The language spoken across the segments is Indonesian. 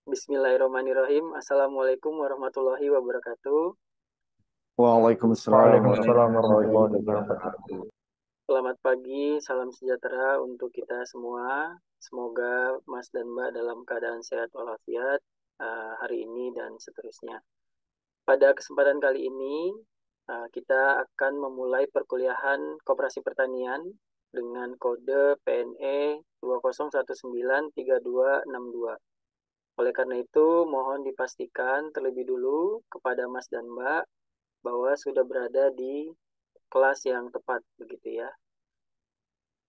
Bismillahirrahmanirrahim. Assalamualaikum warahmatullahi wabarakatuh. Waalaikumsalam Waalaikumsalam warahmatullahi warahmatullahi wabarakatuh. wabarakatuh. Selamat pagi, salam sejahtera untuk kita semua. Semoga Mas dan Mbak dalam keadaan sehat walafiat hari ini dan seterusnya. Pada kesempatan kali ini, kita akan memulai perkuliahan Koperasi Pertanian dengan kode PNE 20193262. Oleh karena itu, mohon dipastikan terlebih dulu kepada Mas dan Mbak bahwa sudah berada di kelas yang tepat, begitu ya.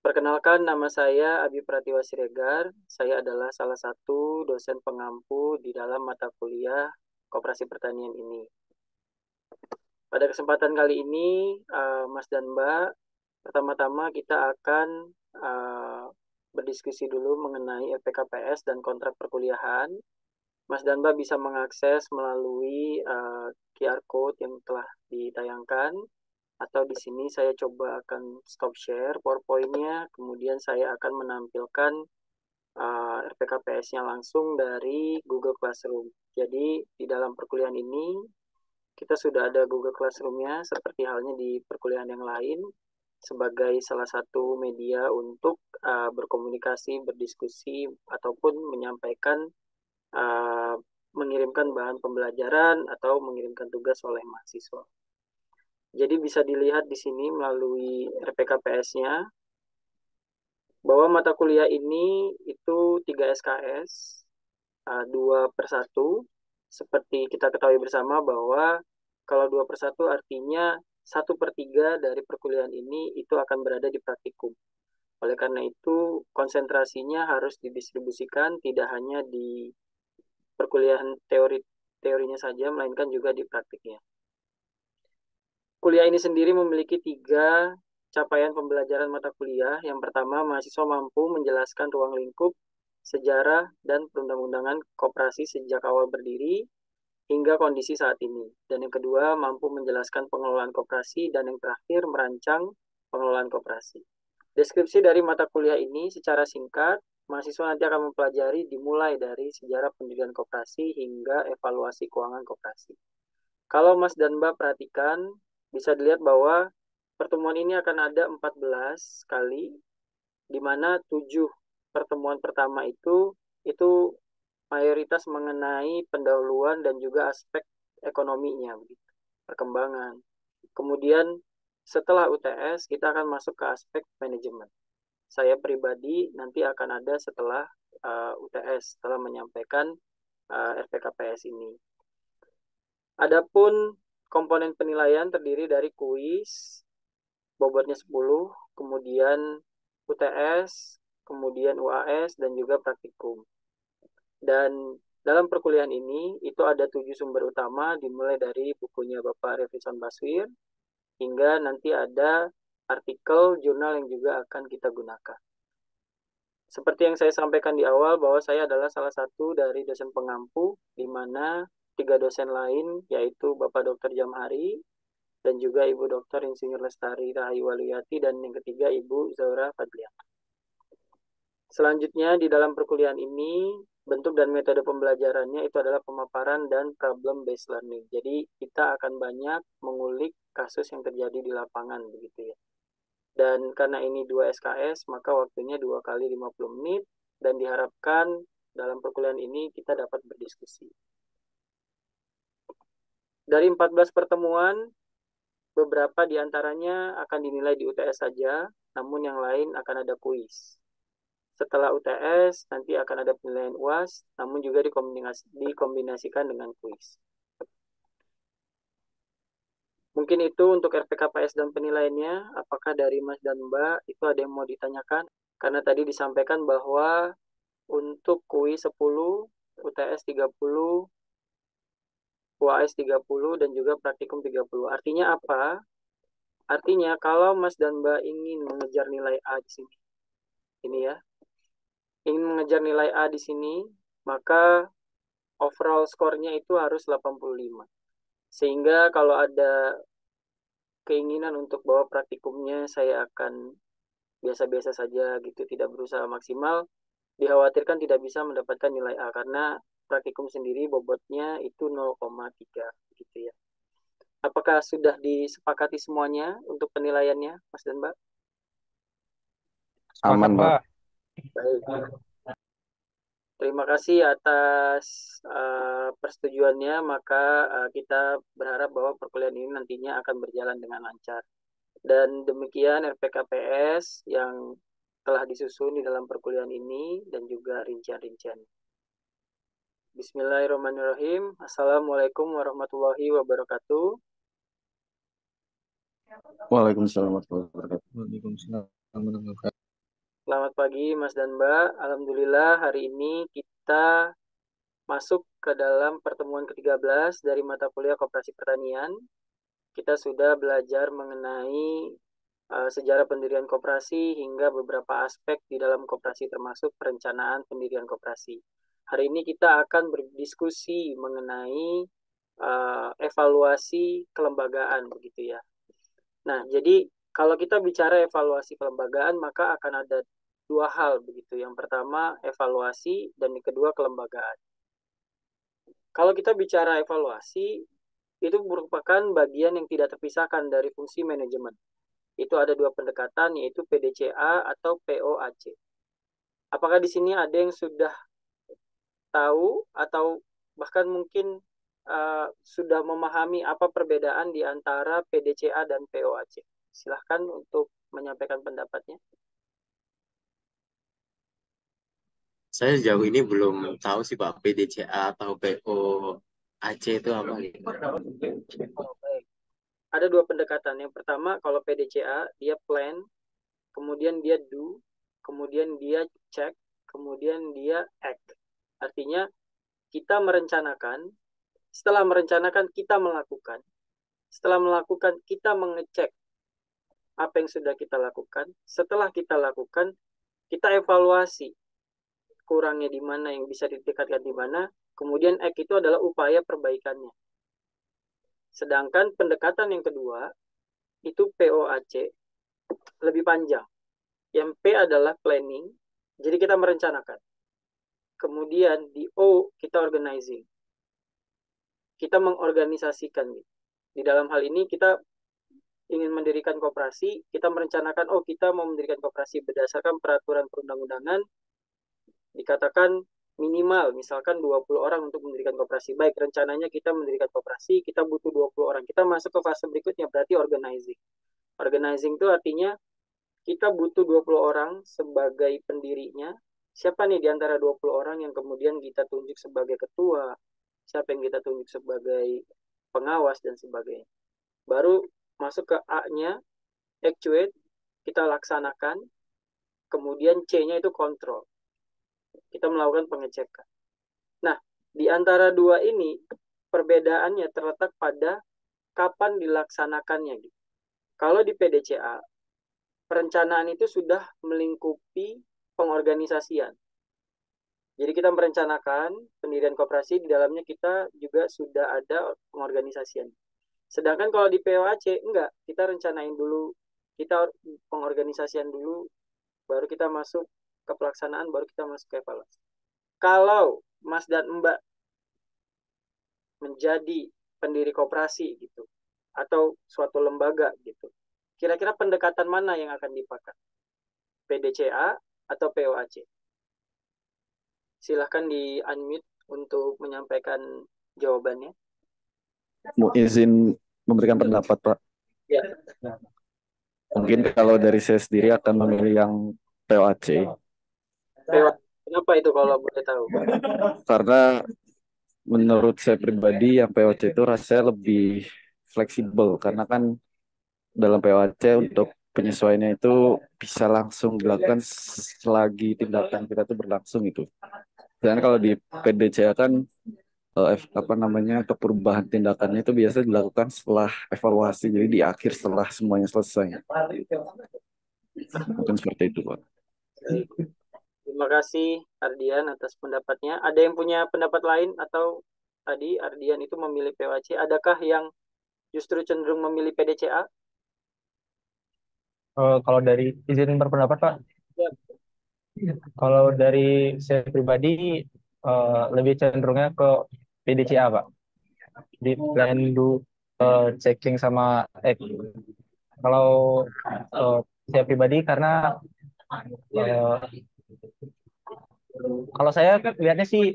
Perkenalkan, nama saya Abi Pratiwa Siregar. Saya adalah salah satu dosen pengampu di dalam mata kuliah Koperasi Pertanian ini. Pada kesempatan kali ini, Mas dan Mbak, pertama-tama kita akan berdiskusi dulu mengenai LPKPS dan kontrak perkuliahan. Mas dan Mbak bisa mengakses melalui QR code yang telah ditayangkan, atau di sini saya coba akan stop share PowerPoint-nya, kemudian saya akan menampilkan RPKPS-nya langsung dari Google Classroom. Jadi di dalam perkuliahan ini kita sudah ada Google Classroom-nya seperti halnya di perkuliahan yang lain sebagai salah satu media untuk berkomunikasi, berdiskusi, ataupun menyampaikan mengirimkan bahan pembelajaran atau mengirimkan tugas oleh mahasiswa. Jadi bisa dilihat di sini melalui RPKPS-nya bahwa mata kuliah ini itu 3 SKS, 2/1. Seperti kita ketahui bersama bahwa kalau 2/1 artinya 1/3 dari perkuliahan ini itu akan berada di praktikum. Oleh karena itu, konsentrasinya harus didistribusikan tidak hanya di perkuliahan teorinya saja, melainkan juga di praktiknya. Kuliah ini sendiri memiliki 3 capaian pembelajaran mata kuliah. Yang pertama, mahasiswa mampu menjelaskan ruang lingkup, sejarah, dan perundang-undangan koperasi sejak awal berdiri hingga kondisi saat ini. Dan yang kedua, mampu menjelaskan pengelolaan koperasi. Dan yang terakhir, merancang pengelolaan koperasi. Deskripsi dari mata kuliah ini secara singkat, mahasiswa nanti akan mempelajari dimulai dari sejarah pendirian koperasi hingga evaluasi keuangan koperasi. Kalau Mas dan Mbak perhatikan, bisa dilihat bahwa pertemuan ini akan ada 14 kali, di mana 7 pertemuan pertama itu mayoritas mengenai pendahuluan dan juga aspek ekonominya, perkembangan. Kemudian setelah UTS, kita akan masuk ke aspek manajemen. Saya pribadi nanti akan ada setelah UTS, setelah menyampaikan RPKPS ini. Adapun komponen penilaian terdiri dari kuis, bobotnya 10, kemudian UTS, kemudian UAS, dan juga praktikum. Dan dalam perkuliahan ini, itu ada 7 sumber utama, dimulai dari bukunya Bapak Revison Baswir, hingga nanti ada artikel, jurnal yang juga akan kita gunakan. Seperti yang saya sampaikan di awal, bahwa saya adalah salah satu dari dosen pengampu, di mana 3 dosen lain, yaitu Bapak Dr. Jamhari, dan juga Ibu Dr. Insinyur Lestari Rahayu Waluyati, dan yang ketiga Ibu Zaura Fadlian. Selanjutnya di dalam perkuliahan ini, bentuk dan metode pembelajarannya itu adalah pemaparan dan problem based learning. Jadi kita akan banyak mengulik kasus yang terjadi di lapangan, begitu ya. Dan karena ini 2 SKS, maka waktunya 2 kali 50 menit, dan diharapkan dalam perkuliahan ini kita dapat berdiskusi. Dari 14 pertemuan, beberapa diantaranya akan dinilai di UTS saja, namun yang lain akan ada kuis. Setelah UTS, nanti akan ada penilaian UAS, namun juga dikombinasikan dengan kuis. Mungkin itu untuk RPKPS dan penilaiannya. Apakah dari Mas dan Mbak itu ada yang mau ditanyakan? Karena tadi disampaikan bahwa untuk kuis 10, UTS 30, UAS 30, dan juga praktikum 30. Artinya apa? Artinya kalau Mas dan Mbak ingin mengejar nilai A di sini, ini ya, ingin mengejar nilai A di sini, maka overall skornya itu harus 85. Sehingga kalau ada keinginan untuk bahwa praktikumnya saya akan biasa-biasa saja gitu, tidak berusaha maksimal, dikhawatirkan tidak bisa mendapatkan nilai A, karena praktikum sendiri bobotnya itu 0,3 gitu ya. Apakah sudah disepakati semuanya untuk penilaiannya, Mas dan Mbak? Sepakat, Aman, Pak. Pak. Baik. Terima kasih atas persetujuannya. Maka kita berharap bahwa perkuliahan ini nantinya akan berjalan dengan lancar. Dan demikian RPKPS yang telah disusun di dalam perkuliahan ini dan juga rincian-rincian. Bismillahirrahmanirrahim. Assalamualaikum warahmatullahi wabarakatuh. Waalaikumsalam warahmatullahi wabarakatuh. Waalaikumsalam warahmatullahi wabarakatuh. Selamat pagi Mas dan Mbak. Alhamdulillah hari ini kita masuk ke dalam pertemuan ke-13 dari mata kuliah Koperasi Pertanian. Kita sudah belajar mengenai sejarah pendirian koperasi hingga beberapa aspek di dalam koperasi termasuk perencanaan pendirian koperasi. Hari ini kita akan berdiskusi mengenai evaluasi kelembagaan begitu ya. Nah, jadi kalau kita bicara evaluasi kelembagaan maka akan ada dua hal begitu. Yang pertama evaluasi dan yang kedua kelembagaan. Kalau kita bicara evaluasi, itu merupakan bagian yang tidak terpisahkan dari fungsi manajemen. Itu ada dua pendekatan, yaitu PDCA atau POAC. Apakah di sini ada yang sudah tahu atau bahkan mungkin sudah memahami apa perbedaan di antara PDCA dan POAC? Silahkan untuk menyampaikan pendapatnya. Saya sejauh ini belum tahu sih Pak, PDCA atau POAC itu apa gitu. Oh, baik. Ada dua pendekatan. Yang pertama, kalau PDCA, dia plan, kemudian dia do, kemudian dia check, kemudian dia act. Artinya, kita merencanakan, setelah merencanakan, kita melakukan. Setelah melakukan, kita mengecek apa yang sudah kita lakukan. Setelah kita lakukan, kita evaluasi kurangnya di mana, yang bisa ditingkatkan di mana. Kemudian act itu adalah upaya perbaikannya. Sedangkan pendekatan yang kedua, itu POAC, lebih panjang. Yang P adalah planning, jadi kita merencanakan. Kemudian di O, kita organizing. Kita mengorganisasikan. Di dalam hal ini kita ingin mendirikan koperasi, kita merencanakan, oh kita mau mendirikan koperasi berdasarkan peraturan perundang-undangan, dikatakan minimal, misalkan 20 orang untuk mendirikan koperasi. Baik, rencananya kita mendirikan koperasi, kita butuh 20 orang. Kita masuk ke fase berikutnya, berarti organizing. Organizing itu artinya kita butuh 20 orang sebagai pendirinya. Siapa nih di antara 20 orang yang kemudian kita tunjuk sebagai ketua, siapa yang kita tunjuk sebagai pengawas dan sebagainya. Baru masuk ke A-nya, actuate, kita laksanakan, kemudian C-nya itu kontrol. Kita melakukan pengecekan. Nah, di antara dua ini, perbedaannya terletak pada kapan dilaksanakannya. Kalau di PDCA, perencanaan itu sudah melingkupi pengorganisasian. Jadi kita merencanakan pendirian koperasi, di dalamnya kita juga sudah ada pengorganisasian. Sedangkan kalau di POAC, enggak. Kita rencanain dulu, kita pengorganisasian dulu, baru kita masuk ke pelaksanaan, baru kita masuk ke evaluasi. Kalau Mas dan Mbak menjadi pendiri koperasi gitu, atau suatu lembaga gitu, kira-kira pendekatan mana yang akan dipakai? PDCA atau POAC? Silahkan di-unmute untuk menyampaikan jawabannya. Mau izin memberikan pendapat, Pak. Ya. Mungkin kalau dari saya sendiri akan memilih yang POAC. POAC. Kenapa itu kalau boleh tahu? Karena menurut saya pribadi yang POC itu rasanya lebih fleksibel. Karena kan dalam POC untuk penyesuaiannya itu bisa langsung dilakukan selagi tindakan kita itu berlangsung itu. Dan kalau di PDCA kan apa namanya untuk perubahan tindakannya itu biasa dilakukan setelah evaluasi, jadi di akhir setelah semuanya selesai. Mungkin seperti itu, Pak. Baik. Terima kasih Ardian atas pendapatnya. Ada yang punya pendapat lain atau tadi Ardian itu memilih POAC? Adakah yang justru cenderung memilih PDCA? Kalau dari izin berpendapat, Pak. Ya. Kalau dari saya pribadi, lebih cenderungnya ke PDCA Pak. Di plan do checking sama kalau eh, saya pribadi karena eh, kalau saya lihatnya sih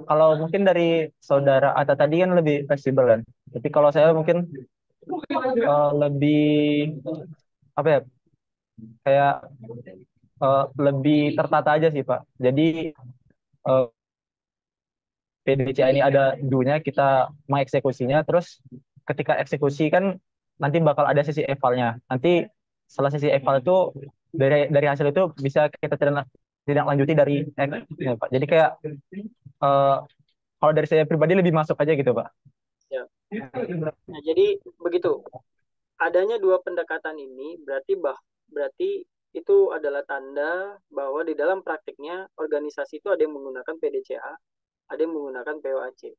kalau mungkin dari saudara Ata tadi kan lebih fleksibel kan. Tapi kalau saya mungkin lebih apa ya kayak lebih tertata aja sih Pak. Jadi eh, PDCA ini ada dunya kita mengeksekusinya, terus ketika eksekusi kan nanti bakal ada sesi evalnya. Nanti setelah sesi eval itu dari hasil itu bisa kita tidak lanjuti dari ya, Pak. Jadi kayak eh, kalau dari saya pribadi lebih masuk aja gitu Pak. Ya. Nah, jadi begitu. Adanya dua pendekatan ini berarti itu adalah tanda bahwa di dalam praktiknya organisasi itu ada yang menggunakan PDCA, ada yang menggunakan POAC.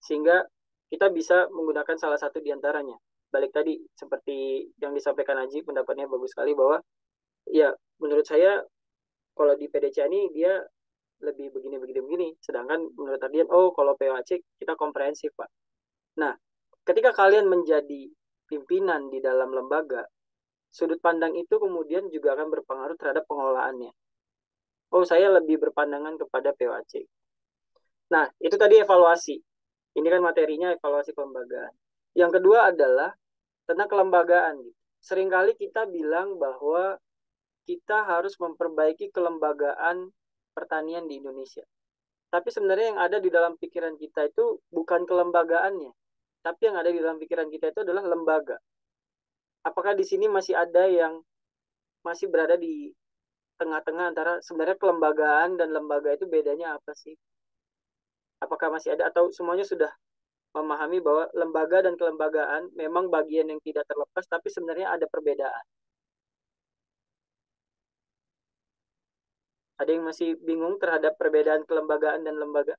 Sehingga kita bisa menggunakan salah satu di antaranya. Balik tadi seperti yang disampaikan Haji, pendapatnya bagus sekali bahwa ya menurut saya kalau di PDCA ini dia lebih begini. Sedangkan menurut Ardian, oh kalau POAC kita komprehensif Pak. Nah, ketika kalian menjadi pimpinan di dalam lembaga, sudut pandang itu kemudian juga akan berpengaruh terhadap pengelolaannya. Oh, saya lebih berpandangan kepada POAC. Nah, itu tadi evaluasi. Ini kan materinya evaluasi kelembagaan. Yang kedua adalah tentang kelembagaan. Seringkali kita bilang bahwa kita harus memperbaiki kelembagaan pertanian di Indonesia. Tapi sebenarnya yang ada di dalam pikiran kita itu bukan kelembagaannya, tapi yang ada di dalam pikiran kita itu adalah lembaga. Apakah di sini masih ada yang masih berada di tengah-tengah antara sebenarnya kelembagaan dan lembaga itu bedanya apa sih? Apakah masih ada atau semuanya sudah memahami bahwa lembaga dan kelembagaan memang bagian yang tidak terlepas, tapi sebenarnya ada perbedaan. Ada yang masih bingung terhadap perbedaan kelembagaan dan lembaga?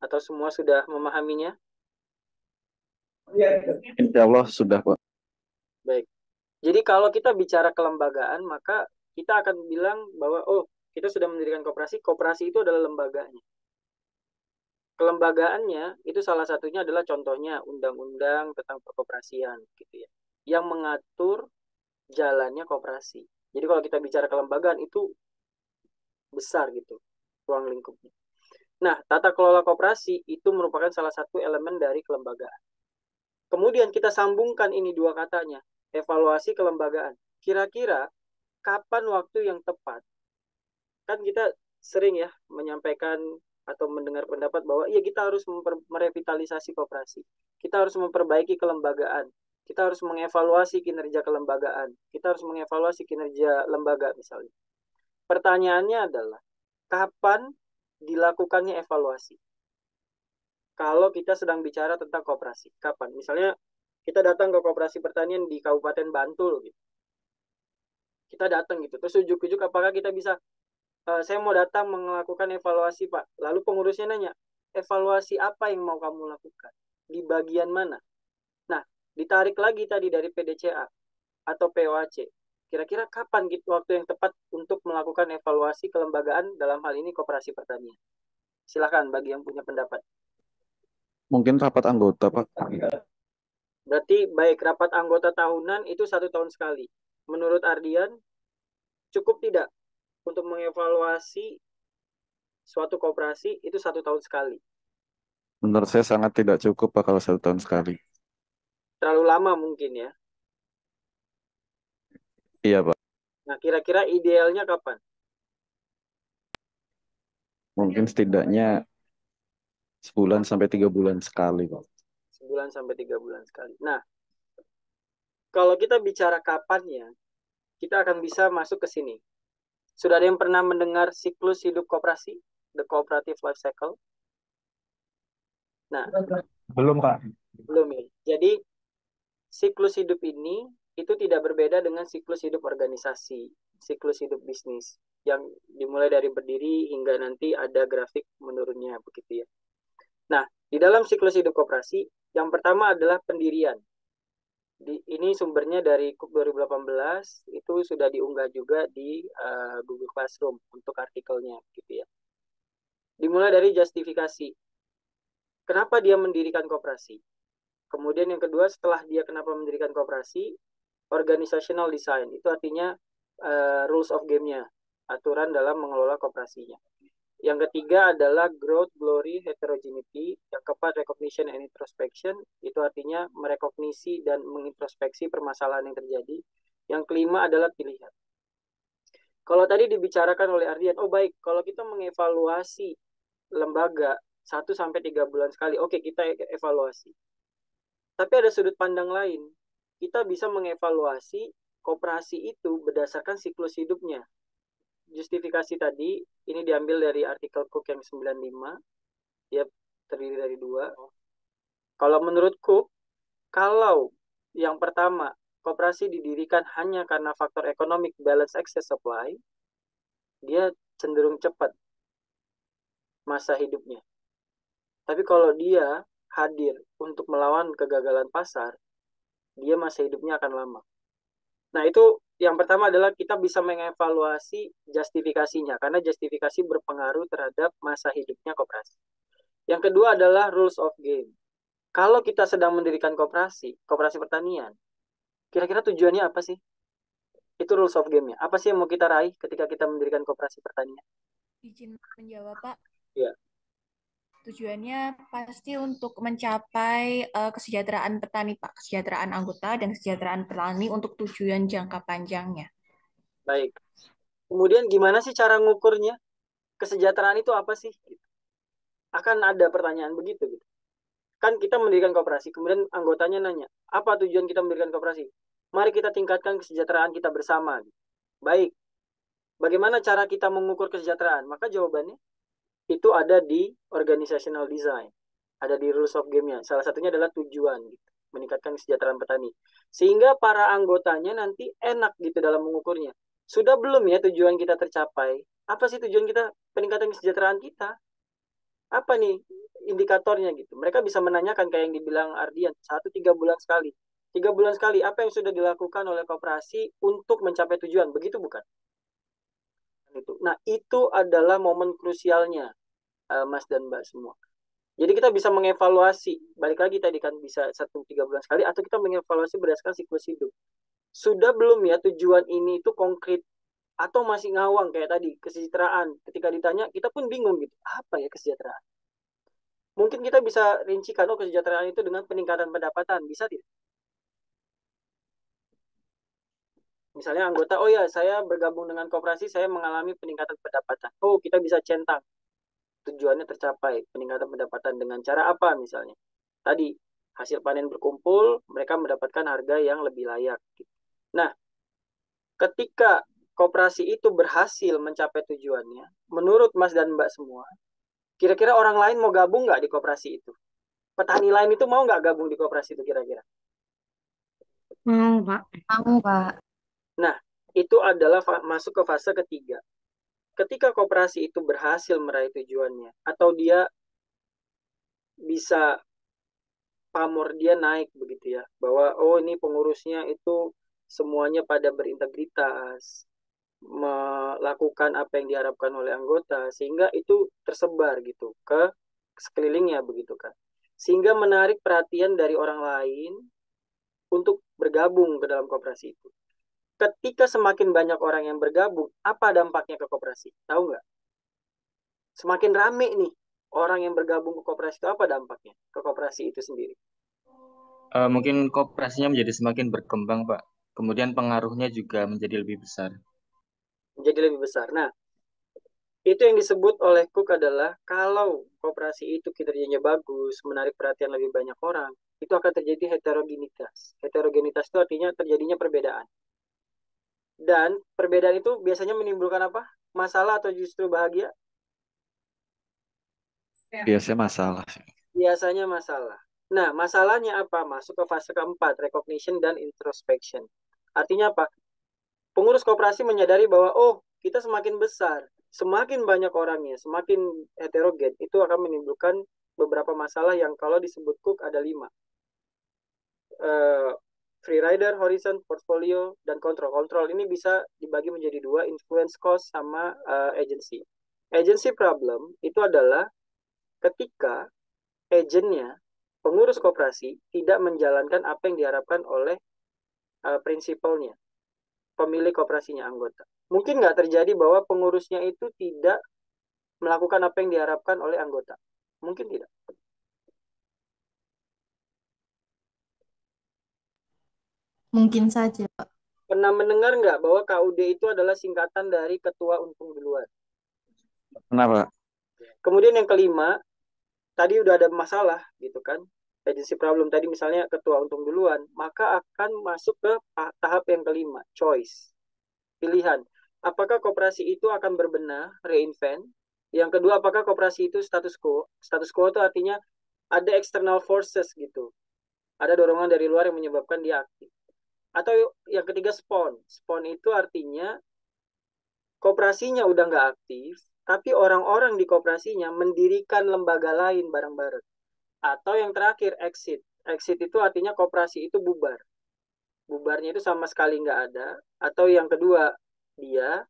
Atau semua sudah memahaminya? Insya Allah sudah Pak. Baik. Jadi kalau kita bicara kelembagaan, maka kita akan bilang bahwa, oh, kita sudah mendirikan koperasi, koperasi itu adalah lembaganya. Kelembagaannya itu salah satunya adalah contohnya undang-undang tentang perkoperasian gitu ya, yang mengatur jalannya koperasi. Jadi kalau kita bicara kelembagaan itu besar gitu ruang lingkupnya. Nah, tata kelola koperasi itu merupakan salah satu elemen dari kelembagaan. Kemudian kita sambungkan ini dua katanya, evaluasi kelembagaan. Kira-kira kapan waktu yang tepat? Kan kita sering ya menyampaikan atau mendengar pendapat bahwa iya kita harus merevitalisasi koperasi. Kita harus memperbaiki kelembagaan. Kita harus mengevaluasi kinerja kelembagaan. Kita harus mengevaluasi kinerja lembaga misalnya. Pertanyaannya adalah, kapan dilakukannya evaluasi? Kalau kita sedang bicara tentang koperasi, kapan? Misalnya kita datang ke koperasi pertanian di Kabupaten Bantul gitu. Kita datang gitu, terus ujuk-ujuk apakah kita bisa saya mau datang melakukan evaluasi Pak. Lalu pengurusnya nanya, evaluasi apa yang mau kamu lakukan? Di bagian mana? Nah, ditarik lagi tadi dari PDCA atau POAC. Kira-kira kapan gitu waktu yang tepat untuk melakukan evaluasi kelembagaan dalam hal ini koperasi pertanian? Silahkan bagi yang punya pendapat. Mungkin rapat anggota Pak. Berarti baik rapat anggota tahunan itu 1 tahun sekali. Menurut Ardian, cukup tidak untuk mengevaluasi suatu koperasi itu 1 tahun sekali? Menurut saya sangat tidak cukup Pak kalau 1 tahun sekali. Terlalu lama mungkin ya. Iya Pak. Nah, kira-kira idealnya kapan? Mungkin setidaknya sebulan sampai 3 bulan sekali Pak. Sebulan sampai 3 bulan sekali. Nah, kalau kita bicara kapannya, kita akan bisa masuk ke sini. Sudah ada yang pernah mendengar siklus hidup koperasi? The cooperative life cycle? Nah, Belum Pak. belum ya. Jadi, siklus hidup ini itu tidak berbeda dengan siklus hidup organisasi, siklus hidup bisnis yang dimulai dari berdiri hingga nanti ada grafik menurunnya begitu ya. Nah, di dalam siklus hidup koperasi, yang pertama adalah pendirian. Ini sumbernya dari KUP 2018, itu sudah diunggah juga di Google Classroom untuk artikelnya gitu ya. Dimulai dari justifikasi. Kenapa dia mendirikan koperasi? Kemudian yang kedua, setelah dia kenapa mendirikan koperasi, organizational design. Itu artinya rules of game-nya, aturan dalam mengelola koperasinya. Yang ketiga adalah growth, glory, heterogeneity. Yang keempat, recognition and introspection. Itu artinya merekognisi dan mengintrospeksi permasalahan yang terjadi. Yang kelima adalah pilihan. Kalau tadi dibicarakan oleh Ardian, oh baik, kalau kita mengevaluasi lembaga 1-3 bulan sekali, oke kita evaluasi. Tapi ada sudut pandang lain. Kita bisa mengevaluasi koperasi itu berdasarkan siklus hidupnya. Justifikasi tadi, ini diambil dari artikel Cook yang 95. Dia terdiri dari 2. Kalau menurut Cook, kalau yang pertama, koperasi didirikan hanya karena faktor economic balance excess supply, dia cenderung cepat masa hidupnya. Tapi kalau dia hadir untuk melawan kegagalan pasar, dia masa hidupnya akan lama. Nah, itu yang pertama adalah kita bisa mengevaluasi justifikasinya, karena justifikasi berpengaruh terhadap masa hidupnya koperasi. Yang kedua adalah rules of game. Kalau kita sedang mendirikan koperasi pertanian, kira-kira tujuannya apa sih? Itu rules of game-nya. Apa sih yang mau kita raih ketika kita mendirikan koperasi pertanian? Izin menjawab, Pak. Ya. Tujuannya pasti untuk mencapai kesejahteraan petani, Pak. Kesejahteraan anggota dan kesejahteraan petani untuk tujuan jangka panjangnya. Baik. Kemudian gimana sih cara ngukurnya? Kesejahteraan itu apa sih? Akan ada pertanyaan begitu. Kan kita mendirikan koperasi, kemudian anggotanya nanya, apa tujuan kita mendirikan koperasi? Mari kita tingkatkan kesejahteraan kita bersama. Baik. Bagaimana cara kita mengukur kesejahteraan? Maka jawabannya itu ada di organizational design, ada di rules of game-nya. Salah satunya adalah tujuan, gitu, meningkatkan kesejahteraan petani. Sehingga para anggotanya nanti enak gitu dalam mengukurnya. Sudah belum ya tujuan kita tercapai? Apa sih tujuan kita peningkatan kesejahteraan kita? Apa nih indikatornya gitu? Mereka bisa menanyakan kayak yang dibilang Ardian, 1-3 bulan sekali. 3 bulan sekali, apa yang sudah dilakukan oleh koperasi untuk mencapai tujuan? Begitu bukan? Nah, itu adalah momen krusialnya, Mas dan Mbak semua. Jadi kita bisa mengevaluasi, balik lagi tadi kan bisa 1-3 bulan sekali, atau kita mengevaluasi berdasarkan siklus hidup. Sudah belum ya tujuan ini itu konkret, atau masih ngawang kayak tadi, kesejahteraan. Ketika ditanya, kita pun bingung gitu, apa ya kesejahteraan? Mungkin kita bisa rincikan, oh kesejahteraan itu dengan peningkatan pendapatan, bisa tidak? Misalnya anggota, oh ya saya bergabung dengan koperasi, saya mengalami peningkatan pendapatan. Oh kita bisa centang, tujuannya tercapai, peningkatan pendapatan dengan cara apa misalnya. Tadi, hasil panen berkumpul, mereka mendapatkan harga yang lebih layak. Nah, ketika koperasi itu berhasil mencapai tujuannya, menurut Mas dan Mbak semua, kira-kira orang lain mau gabung nggak di koperasi itu? Petani lain itu mau nggak gabung di koperasi itu kira-kira? Mau, Pak. Mau, Pak. Nah, itu adalah masuk ke fase ketiga. Ketika koperasi itu berhasil meraih tujuannya, atau dia bisa pamor dia naik begitu ya, bahwa oh ini pengurusnya itu semuanya pada berintegritas, melakukan apa yang diharapkan oleh anggota, sehingga itu tersebar gitu ke sekelilingnya begitu kan, sehingga menarik perhatian dari orang lain untuk bergabung ke dalam koperasi itu. Ketika semakin banyak orang yang bergabung, apa dampaknya ke koperasi? Tahu nggak? Semakin rame nih orang yang bergabung ke koperasi itu, apa dampaknya ke koperasi itu sendiri? Mungkin kooperasinya menjadi semakin berkembang, Pak. Kemudian pengaruhnya juga menjadi lebih besar. Menjadi lebih besar. Nah, itu yang disebut oleh Cook adalah kalau koperasi itu kinerjanya bagus, menarik perhatian lebih banyak orang, itu akan terjadi heterogenitas. Heterogenitas itu artinya terjadinya perbedaan. Dan perbedaan itu biasanya menimbulkan apa? Masalah atau justru bahagia? Biasanya masalah sih. Biasanya masalah. Nah, masalahnya apa? Masuk ke fase keempat, recognition dan introspection. Artinya apa? Pengurus koperasi menyadari bahwa, oh, kita semakin besar, semakin banyak orangnya, semakin heterogen, itu akan menimbulkan beberapa masalah yang kalau disebut Cook ada 5. Free rider, horizon, portfolio, dan kontrol. Kontrol ini bisa dibagi menjadi 2, influence cost sama agency. Agency problem itu adalah ketika agennya, pengurus koperasi, tidak menjalankan apa yang diharapkan oleh prinsipalnya, pemilik koperasinya, anggota. Mungkin nggak terjadi bahwa pengurusnya itu tidak melakukan apa yang diharapkan oleh anggota. Mungkin tidak. Mungkin saja, Pak. Pernah mendengar nggak bahwa KUD itu adalah singkatan dari ketua untung duluan? Kenapa? Kemudian yang kelima, tadi udah ada masalah gitu kan, agency problem tadi misalnya ketua untung duluan, maka akan masuk ke tahap yang kelima, choice, pilihan. Apakah koperasi itu akan berbenah, reinvent? Yang kedua, apakah koperasi itu status quo? Status quo itu artinya ada external forces gitu, ada dorongan dari luar yang menyebabkan dia aktif. Atau yang ketiga, spawn. Spawn itu artinya koperasinya udah nggak aktif, tapi orang-orang di koperasinya mendirikan lembaga lain bareng-bareng. Atau yang terakhir, exit. Exit itu artinya koperasi itu bubar. Bubarnya itu sama sekali nggak ada. Atau yang kedua, dia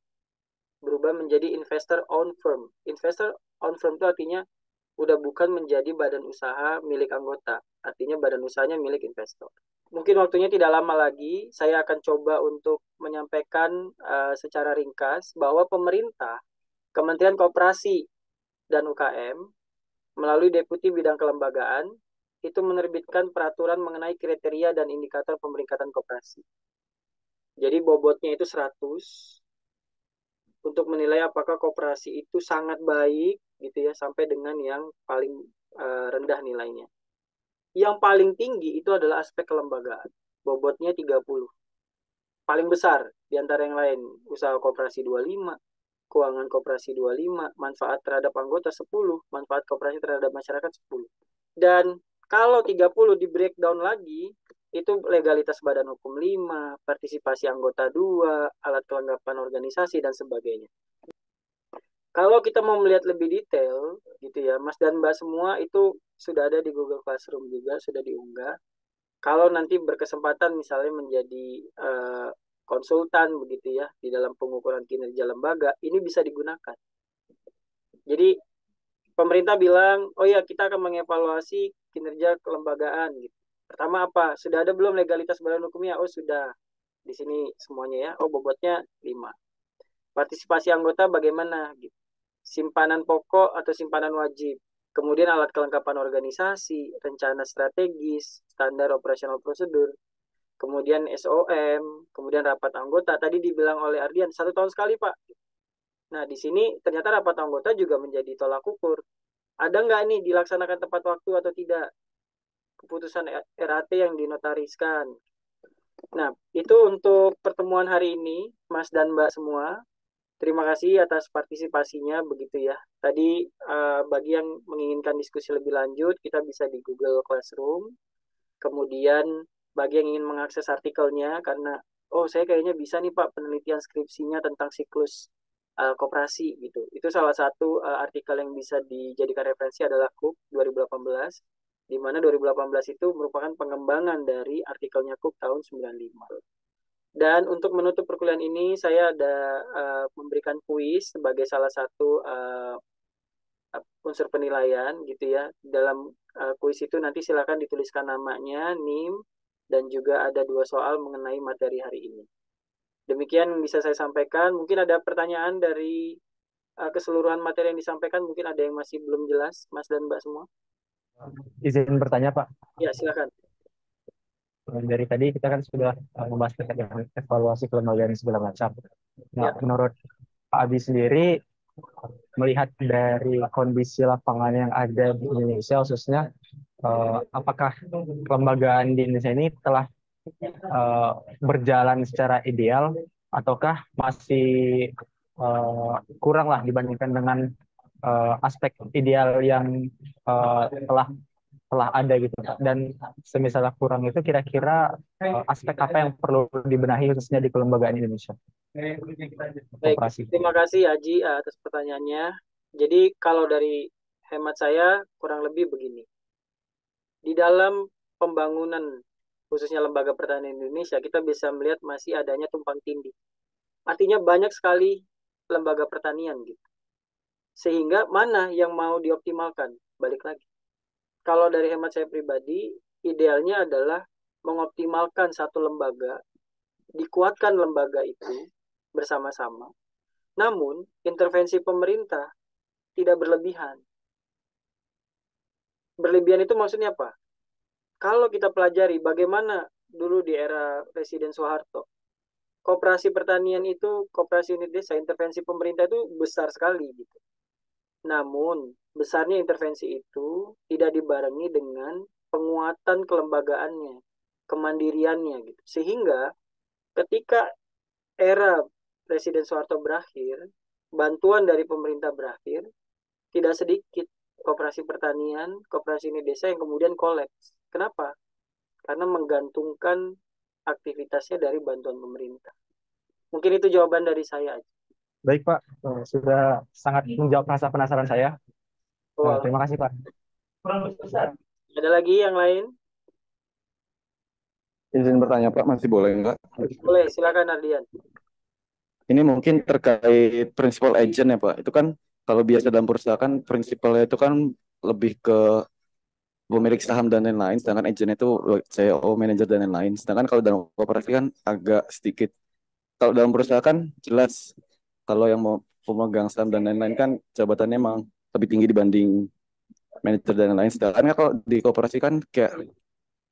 berubah menjadi investor own firm. Investor own firm itu artinya udah bukan menjadi badan usaha milik anggota. Artinya badan usahanya milik investor. Mungkin waktunya tidak lama lagi, saya akan coba untuk menyampaikan secara ringkas bahwa pemerintah, Kementerian Koperasi dan UKM, melalui Deputi Bidang Kelembagaan, itu menerbitkan peraturan mengenai kriteria dan indikator pemeringkatan koperasi. Jadi bobotnya itu 100 untuk menilai apakah koperasi itu sangat baik gitu ya, sampai dengan yang paling rendah nilainya. Yang paling tinggi itu adalah aspek kelembagaan. Bobotnya 30. Paling besar di antara yang lain, usaha koperasi 25, keuangan koperasi 25, manfaat terhadap anggota 10, manfaat koperasi terhadap masyarakat 10. Dan kalau 30 di breakdown lagi, itu legalitas badan hukum 5, partisipasi anggota 2, alat kelengkapan organisasi, dan sebagainya. Kalau kita mau melihat lebih detail, gitu ya, Mas dan Mbak semua itu sudah ada di Google Classroom juga, sudah diunggah. Kalau nanti berkesempatan misalnya menjadi konsultan begitu ya di dalam pengukuran kinerja lembaga, ini bisa digunakan. Jadi pemerintah bilang, oh ya kita akan mengevaluasi kinerja kelembagaan gitu. Pertama apa? Sudah ada belum legalitas badan hukumnya? Oh sudah. Di sini semuanya ya. Oh bobotnya 5. Partisipasi anggota bagaimana gitu. Simpanan pokok atau simpanan wajib. Kemudian alat kelengkapan organisasi, rencana strategis, standar operasional prosedur, kemudian SOM, kemudian rapat anggota. Tadi dibilang oleh Ardian, 1 tahun sekali Pak. Nah di sini ternyata rapat anggota juga menjadi tolak ukur. Ada nggak nih dilaksanakan tepat waktu atau tidak keputusan RAT yang dinotariskan. Nah, itu untuk pertemuan hari ini, Mas dan Mbak semua. Terima kasih atas partisipasinya begitu ya. Tadi bagi yang menginginkan diskusi lebih lanjut, kita bisa di Google Classroom. Kemudian bagi yang ingin mengakses artikelnya, karena oh saya kayaknya bisa nih Pak penelitian skripsinya tentang siklus koperasi gitu. Itu salah satu artikel yang bisa dijadikan referensi adalah Cook 2018, di mana 2018 itu merupakan pengembangan dari artikelnya Cook tahun 95. Dan untuk menutup perkuliahan ini, saya ada memberikan kuis sebagai salah satu unsur penilaian gitu ya. Dalam kuis itu nanti silakan dituliskan namanya, NIM, dan juga ada 2 soal mengenai materi hari ini. Demikian bisa saya sampaikan. Mungkin ada pertanyaan dari keseluruhan materi yang disampaikan. Mungkin ada yang masih belum jelas, Mas dan Mbak semua. Izin bertanya, Pak. Ya, silakan. Dari tadi kita kan sudah membahas terkait dengan evaluasi kelembagaan segala macam. Nah, Ya. menurut Pak Abi sendiri, melihat dari kondisi lapangan yang ada di Indonesia khususnya, apakah kelembagaan di Indonesia ini telah berjalan secara ideal ataukah masih kurang lah dibandingkan dengan aspek ideal yang telah ada gitu, dan semisal kurang itu kira-kira aspek apa yang perlu dibenahi khususnya di kelembagaan Indonesia? Baik, Koperasi. terima kasih Aji atas pertanyaannya. Jadi kalau dari hemat saya kurang lebih begini. Di dalam pembangunan khususnya lembaga pertanian Indonesia, kita bisa melihat masih adanya tumpang tindih. Artinya banyak sekali lembaga pertanian gitu. Sehingga mana yang mau dioptimalkan? Balik lagi. Kalau dari hemat saya pribadi, idealnya adalah mengoptimalkan satu lembaga, dikuatkan lembaga itu bersama-sama. Namun, intervensi pemerintah tidak berlebihan. Berlebihan itu maksudnya apa? Kalau kita pelajari bagaimana dulu di era Presiden Soeharto, koperasi pertanian itu, koperasi unit desa, intervensi pemerintah itu besar sekali gitu. Namun, besarnya intervensi itu tidak dibarengi dengan penguatan kelembagaannya, kemandiriannya gitu. Sehingga ketika era Presiden Soeharto berakhir, bantuan dari pemerintah berakhir, tidak sedikit koperasi pertanian, koperasi unit desa yang kemudian kolaps. Kenapa? Karena menggantungkan aktivitasnya dari bantuan pemerintah. Mungkin itu jawaban dari saya aja. Baik, Pak. Sudah sangat menjawab rasa penasaran saya. Oh, Terima kasih, Pak. ada lagi yang lain? Izin bertanya Pak, masih boleh nggak? Boleh, silakan Ardian. Ini mungkin terkait principal agent ya Pak. Itu kan kalau biasa dalam perusahaan kan prinsipalnya itu kan lebih ke pemilik saham dan lain-lain, sedangkan agent itu CEO, manajer dan lain-lain. Sedangkan kalau dalam koperasi kan agak sedikit. Kalau dalam perusahaan kan jelas kalau yang mau pemegang saham dan lain-lain kan jabatannya emang lebih tinggi dibanding manajer dan lain-lain. Sedangkan kalau di koperasi kan kayak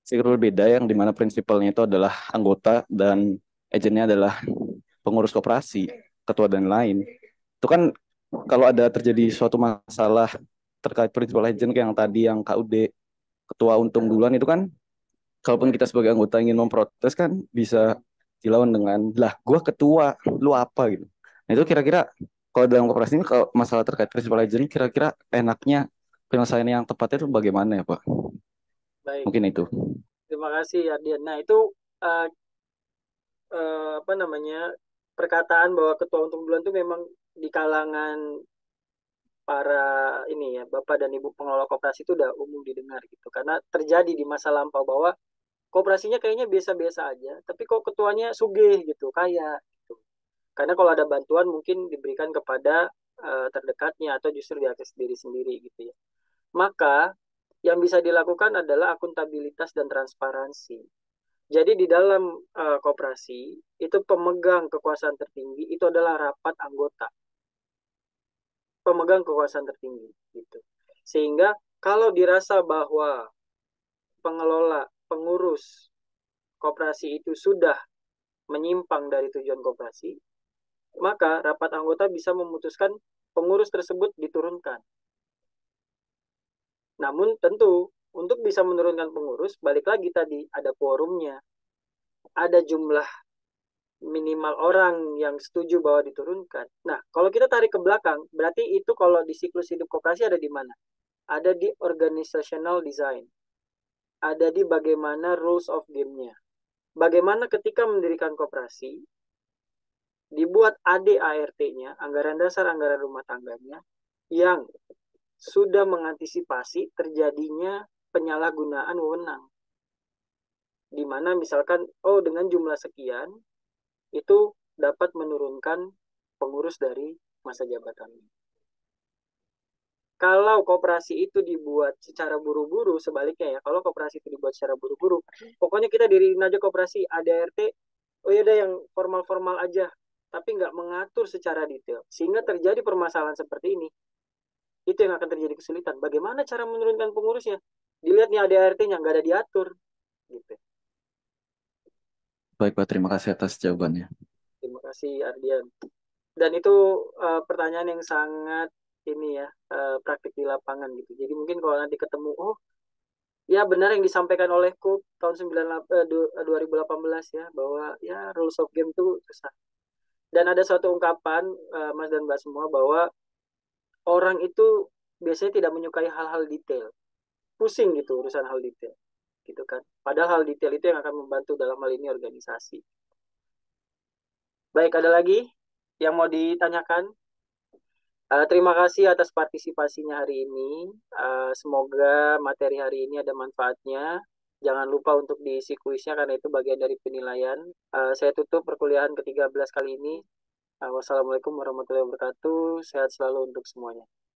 circle beda yang dimana prinsipalnya itu adalah anggota dan agennya adalah pengurus koperasi, ketua dan lain. Itu kan kalau ada terjadi suatu masalah terkait principal agent kayak yang tadi yang KUD ketua untung duluan itu kan kalaupun kita sebagai anggota ingin memprotes kan bisa dilawan dengan lah gue ketua lu apa gitu. Nah itu kira-kira kalau dalam koperasi ini kalau masalah terkait principal agent kira-kira enaknya penyelesaian yang tepatnya itu bagaimana ya Pak? Baik, Mungkin itu. terima kasih Ardian. Nah, itu uh, apa namanya, perkataan bahwa ketua untung duluan itu memang di kalangan para ini ya, Bapak dan Ibu pengelola koperasi itu udah umum didengar gitu. Karena terjadi di masa lampau bahwa koperasinya kayaknya biasa-biasa aja, tapi kok ketuanya sugih gitu, kaya gitu. Karena kalau ada bantuan mungkin diberikan kepada terdekatnya atau justru diakses diri sendiri gitu ya. Maka yang bisa dilakukan adalah akuntabilitas dan transparansi. Jadi di dalam koperasi itu pemegang kekuasaan tertinggi itu adalah rapat anggota, pemegang kekuasaan tertinggi gitu. Sehingga kalau dirasa bahwa pengelola, pengurus koperasi itu sudah menyimpang dari tujuan koperasi, maka rapat anggota bisa memutuskan pengurus tersebut diturunkan. Namun tentu untuk bisa menurunkan pengurus, balik lagi tadi ada quorumnya, ada jumlah minimal orang yang setuju bahwa diturunkan. Nah, kalau kita tarik ke belakang, berarti itu kalau di siklus hidup koperasi ada di mana? Ada di organizational design. Ada di bagaimana rules of game-nya. Bagaimana ketika mendirikan koperasi, dibuat ADART-nya, anggaran dasar anggaran rumah tangganya, yang sudah mengantisipasi terjadinya penyalahgunaan wewenang. Di mana misalkan, oh dengan jumlah sekian, itu dapat menurunkan pengurus dari masa jabatannya. Kalau koperasi itu dibuat secara buru-buru, sebaliknya ya, kalau koperasi itu dibuat secara buru-buru, pokoknya kita diriin aja koperasi, ADART, oh ya udah yang formal-formal aja, tapi nggak mengatur secara detail, sehingga terjadi permasalahan seperti ini. Itu yang akan terjadi kesulitan. Bagaimana cara menurunkan pengurusnya? Dilihat nih ADART-nya, nggak ada diatur. Gitu. Baik Pak, terima kasih atas jawabannya. Terima kasih Ardian. Dan itu pertanyaan yang sangat ini ya, praktik di lapangan gitu. Jadi mungkin kalau nanti ketemu, oh ya benar yang disampaikan oleh Cook tahun 2018 ya, bahwa ya rules of game itu susah. Dan ada suatu ungkapan Mas dan Mbak semua bahwa orang itu biasanya tidak menyukai hal-hal detail. Pusing gitu urusan hal detail. Gitu kan. Padahal hal detail itu yang akan membantu dalam hal ini organisasi. Baik, ada lagi yang mau ditanyakan? Terima kasih atas partisipasinya hari ini. Semoga materi hari ini ada manfaatnya. Jangan lupa untuk diisi kuisnya karena itu bagian dari penilaian. Saya tutup perkuliahan ke-13 kali ini. Wassalamualaikum warahmatullahi wabarakatuh. Sehat selalu untuk semuanya.